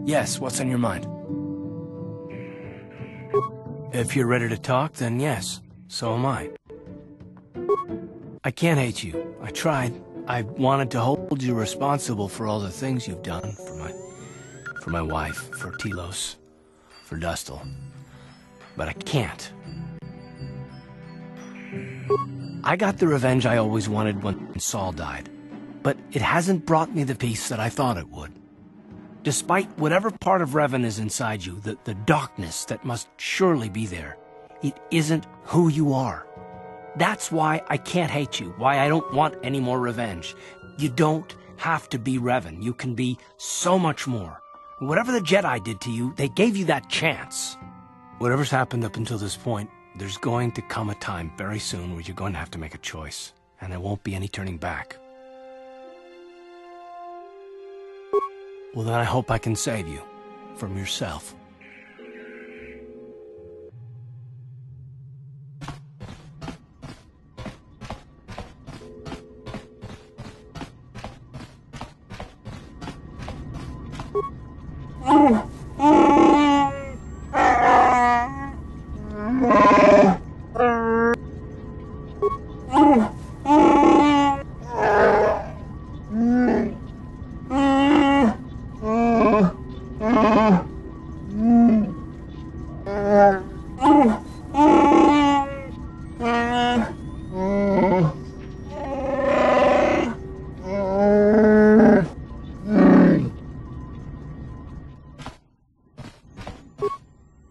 Yes, what's on your mind? If you're ready to talk, then yes, so am I. I can't hate you. I tried. I wanted to hold you responsible for all the things you've done for my wife, for Telos, for Dustle. But I can't. I got the revenge I always wanted when Saul died, but it hasn't brought me the peace that I thought it would. Despite whatever part of Revan is inside you, the darkness that must surely be there, it isn't who you are. That's why I can't hate you, why I don't want any more revenge. You don't have to be Revan. You can be so much more. Whatever the Jedi did to you, they gave you that chance. Whatever's happened up until this point, there's going to come a time very soon where you're going to have to make a choice, and there won't be any turning back. Well, then I hope I can save you from yourself.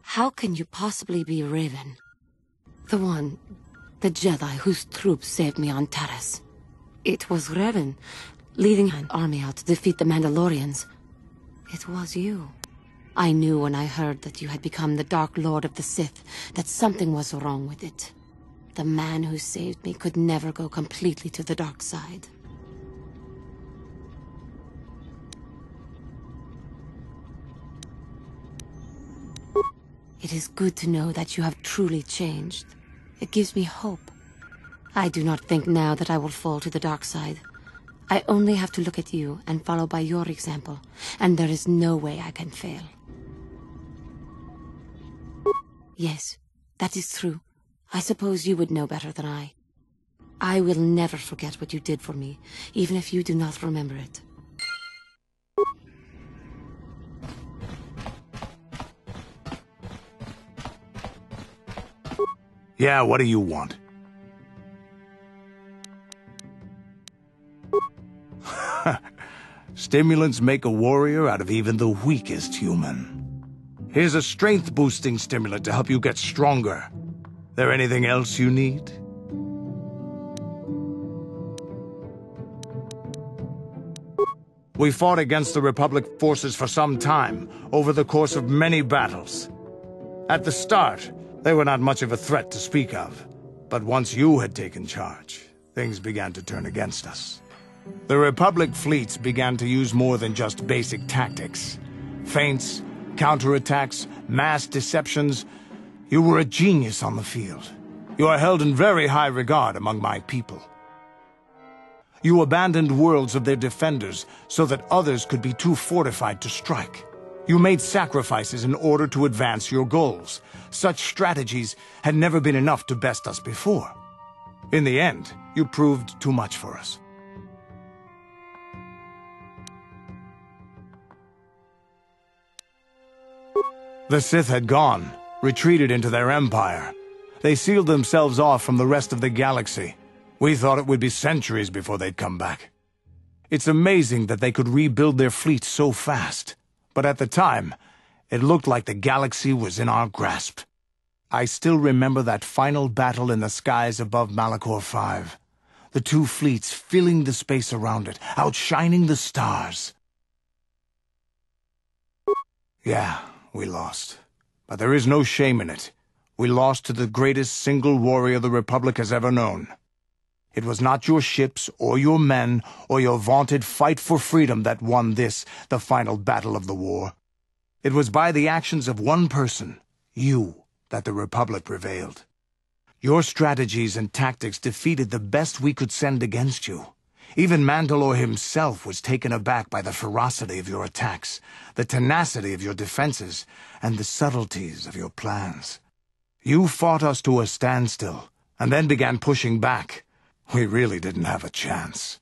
How can you possibly be Raven? The Jedi whose troops saved me on Taris. It was Raven, leading an army out to defeat the Mandalorians. It was you. I knew when I heard that you had become the Dark Lord of the Sith that something was wrong with it. The man who saved me could never go completely to the dark side. It is good to know that you have truly changed. It gives me hope. I do not think now that I will fall to the dark side. I only have to look at you and follow by your example, and there is no way I can fail. Yes, that is true. I suppose you would know better than I. I will never forget what you did for me, even if you do not remember it. Yeah, what do you want? Stimulants make a warrior out of even the weakest human. Here's a strength-boosting stimulant to help you get stronger. There anything else you need? We fought against the Republic forces for some time, over the course of many battles. At the start, they were not much of a threat to speak of, but once you had taken charge, things began to turn against us. The Republic fleets began to use more than just basic tactics. Feints, counterattacks, mass deceptions. You were a genius on the field. You are held in very high regard among my people. You abandoned worlds of their defenders so that others could be too fortified to strike. You made sacrifices in order to advance your goals. Such strategies had never been enough to best us before. In the end, you proved too much for us. The Sith had gone, retreated into their empire. They sealed themselves off from the rest of the galaxy. We thought it would be centuries before they'd come back. It's amazing that they could rebuild their fleet so fast. But at the time, it looked like the galaxy was in our grasp. I still remember that final battle in the skies above Malachor 5. The two fleets filling the space around it, outshining the stars. Yeah, we lost. But there is no shame in it. We lost to the greatest single warrior the Republic has ever known. It was not your ships, or your men, or your vaunted fight for freedom that won this, the final battle of the war. It was by the actions of one person, you, that the Republic prevailed. Your strategies and tactics defeated the best we could send against you. Even Mandalore himself was taken aback by the ferocity of your attacks, the tenacity of your defenses, and the subtleties of your plans. You fought us to a standstill, and then began pushing back. We really didn't have a chance.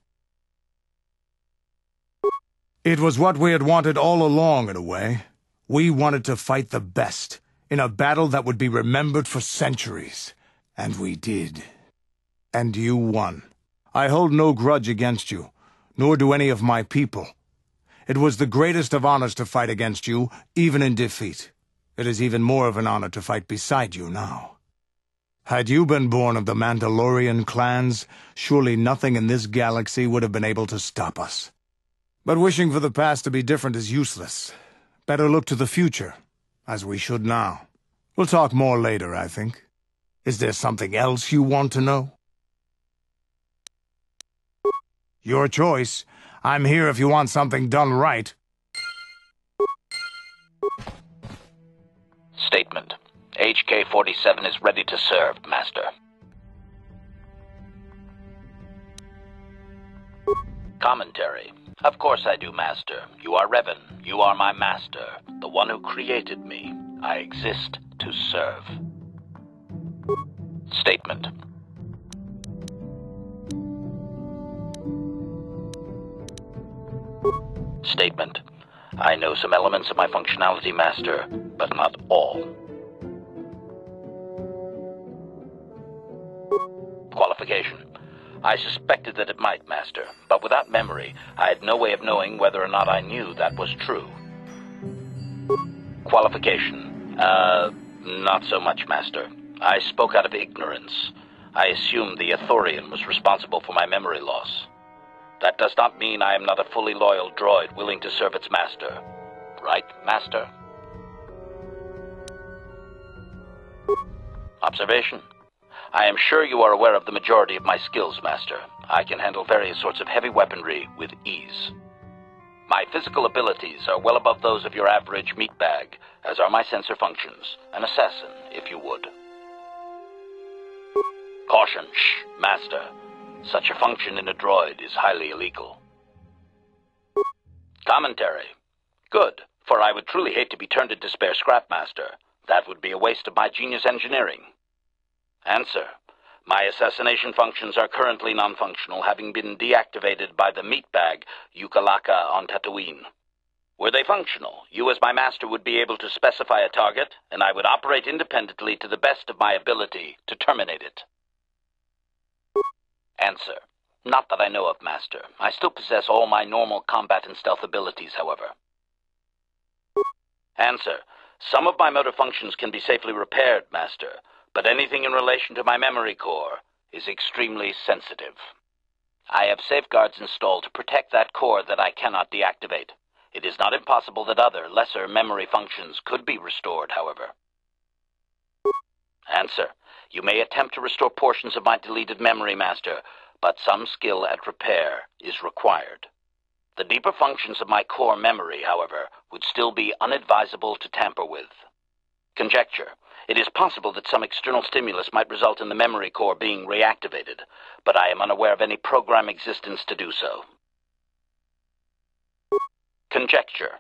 It was what we had wanted all along, in a way. We wanted to fight the best, in a battle that would be remembered for centuries. And we did. And you won. I hold no grudge against you, nor do any of my people. It was the greatest of honors to fight against you, even in defeat. It is even more of an honor to fight beside you now. Had you been born of the Mandalorian clans, surely nothing in this galaxy would have been able to stop us. But wishing for the past to be different is useless. Better look to the future, as we should now. We'll talk more later, I think. Is there something else you want to know? Your choice. I'm here if you want something done right. Statement. HK-47 is ready to serve, Master. Commentary. Of course I do, Master. You are Revan. You are my master, the one who created me. I exist to serve. Statement. Statement. I know some elements of my functionality, Master, but not all. Qualification. I suspected that it might, Master, but without memory, I had no way of knowing whether or not I knew that was true. Qualification. Not so much, Master. I spoke out of ignorance. I assumed the Ithorian was responsible for my memory loss. That does not mean I am not a fully loyal droid willing to serve its master. Right, Master? Observation. I am sure you are aware of the majority of my skills, Master. I can handle various sorts of heavy weaponry with ease. My physical abilities are well above those of your average meatbag, as are my sensor functions. An assassin, if you would. Caution, shh, Master. Such a function in a droid is highly illegal. Commentary. Good, for I would truly hate to be turned into spare scrap, Master. That would be a waste of my genius engineering. Answer. My assassination functions are currently non-functional, having been deactivated by the meatbag Yukalaka on Tatooine. Were they functional, you as my master would be able to specify a target, and I would operate independently to the best of my ability to terminate it. Answer. Not that I know of, Master. I still possess all my normal combat and stealth abilities, however. Answer. Some of my motor functions can be safely repaired, Master, but anything in relation to my memory core is extremely sensitive. I have safeguards installed to protect that core that I cannot deactivate. It is not impossible that other, lesser memory functions could be restored, however. Answer. You may attempt to restore portions of my deleted memory, Master, but some skill at repair is required. The deeper functions of my core memory, however, would still be unadvisable to tamper with. Conjecture. It is possible that some external stimulus might result in the memory core being reactivated, but I am unaware of any program existence to do so. Conjecture.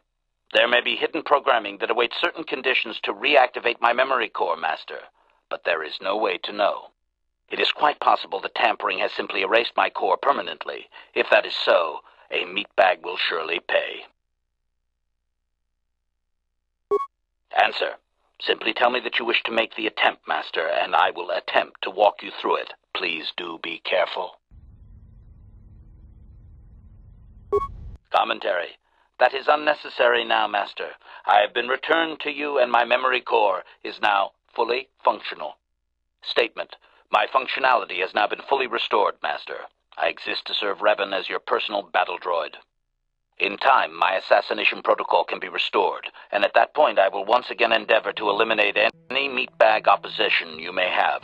There may be hidden programming that awaits certain conditions to reactivate my memory core, Master, but there is no way to know. It is quite possible that tampering has simply erased my core permanently. If that is so, a meatbag will surely pay. Answer. Simply tell me that you wish to make the attempt, Master, and I will attempt to walk you through it. Please do be careful. Commentary. That is unnecessary now, Master. I have been returned to you, and my memory core is now fully functional. Statement. My functionality has now been fully restored, Master. I exist to serve Revan as your personal battle droid. In time, my assassination protocol can be restored, and at that point I will once again endeavor to eliminate any meatbag opposition you may have.